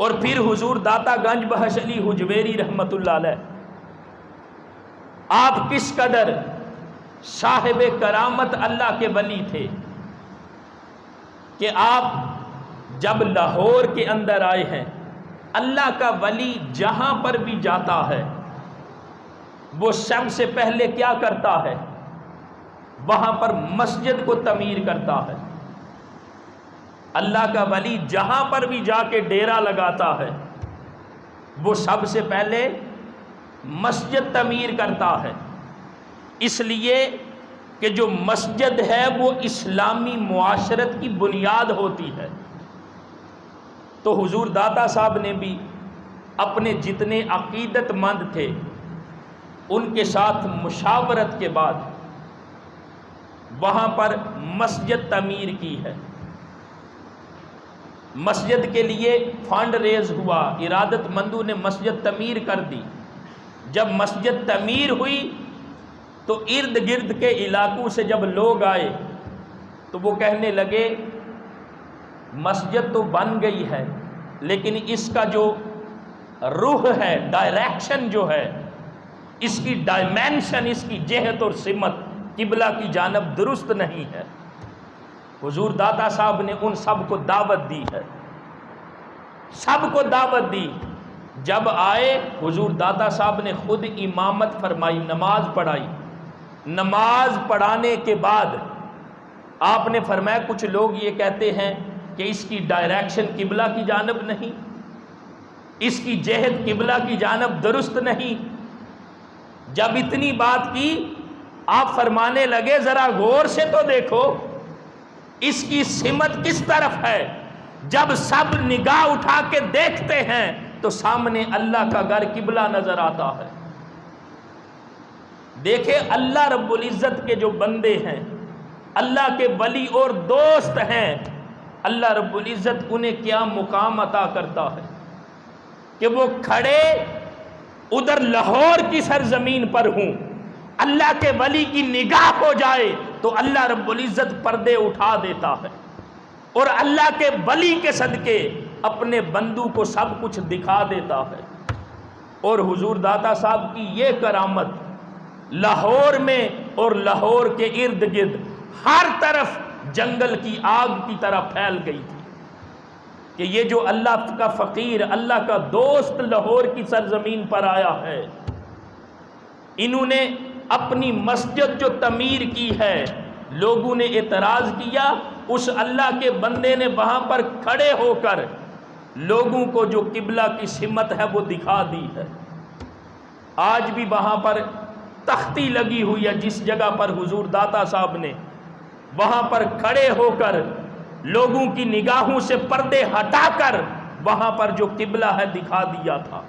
اور پھر حضور داتا گنج بخش علی حجویری رحمت اللہ علیہ، آپ کس قدر صاحب کرامت اللہ کے ولی تھے کہ آپ جب لاہور کے اندر آئے ہیں، اللہ کا ولی جہاں پر بھی جاتا ہے وہ سب سے پہلے کیا کرتا ہے؟ وہاں پر مسجد کو تعمیر کرتا ہے۔ اللہ کا ولی جہاں پر بھی جا کے ڈیرا لگاتا ہے وہ سب سے پہلے مسجد تعمیر کرتا ہے، اس لیے کہ جو مسجد ہے وہ اسلامی معاشرت کی بنیاد ہوتی ہے۔ تو حضور داتا صاحب نے بھی اپنے جتنے عقیدت مند تھے ان کے ساتھ مشاورت کے بعد وہاں پر مسجد تعمیر کی ہے۔ مسجد کے لیے فنڈ ریز ہوا، ارادت مندوں نے مسجد تعمیر کر دی۔ جب مسجد تعمیر ہوئی تو ارد گرد کے علاقوں سے جب لوگ آئے تو وہ کہنے لگے مسجد تو بن گئی ہے لیکن اس کا جو روح ہے، ڈائریکشن جو ہے، اس کی ڈائمینشن، اس کی جہت اور سمت قبلہ کی جانب درست نہیں ہے۔ حضور داتا صاحب نے ان سب کو دعوت دی ہے، سب کو دعوت دی۔ جب آئے حضور داتا صاحب نے خود امامت فرمائی، نماز پڑھائی۔ نماز پڑھانے کے بعد آپ نے فرمایا کچھ لوگ یہ کہتے ہیں کہ اس کی ڈائریکشن قبلہ کی جانب نہیں، اس کی جہت قبلہ کی جانب درست نہیں۔ جب اتنی بات کی آپ فرمانے لگے ذرا غور سے تو دیکھو اس کی سمت کس طرف ہے۔ جب سب نگاہ اٹھا کے دیکھتے ہیں تو سامنے اللہ کا گھر قبلہ نظر آتا ہے۔ دیکھیں اللہ رب العزت کے جو بندے ہیں، اللہ کے ولی اور دوست ہیں، اللہ رب العزت انہیں کیا مقام عطا کرتا ہے کہ وہ کھڑے ادھر لاہور کی سرزمین پر ہوں، اللہ کے ولی کی نگاہ ہو جائے تو اللہ رب العزت پردے اٹھا دیتا ہے اور اللہ کے ولی کے صدقے اپنے بندوں کو سب کچھ دکھا دیتا ہے۔ اور حضور داتا صاحب کی یہ کرامت لاہور میں اور لاہور کے ارد گرد ہر طرف جنگل کی آگ کی طرح پھیل گئی تھی کہ یہ جو اللہ کا فقیر، اللہ کا دوست لاہور کی سرزمین پر آیا ہے، انہوں نے اپنی مسجد جو تعمیر کی ہے، لوگوں نے اعتراض کیا، اس اللہ کے بندے نے وہاں پر کھڑے ہو کر لوگوں کو جو قبلہ کی سمت ہے وہ دکھا دی ہے۔ آج بھی وہاں پر تختی لگی ہوئی ہے، جس جگہ پر حضور داتا صاحب نے وہاں پر کھڑے ہو کر لوگوں کی نگاہوں سے پردے ہٹا کر وہاں پر جو قبلہ ہے دکھا دیا تھا۔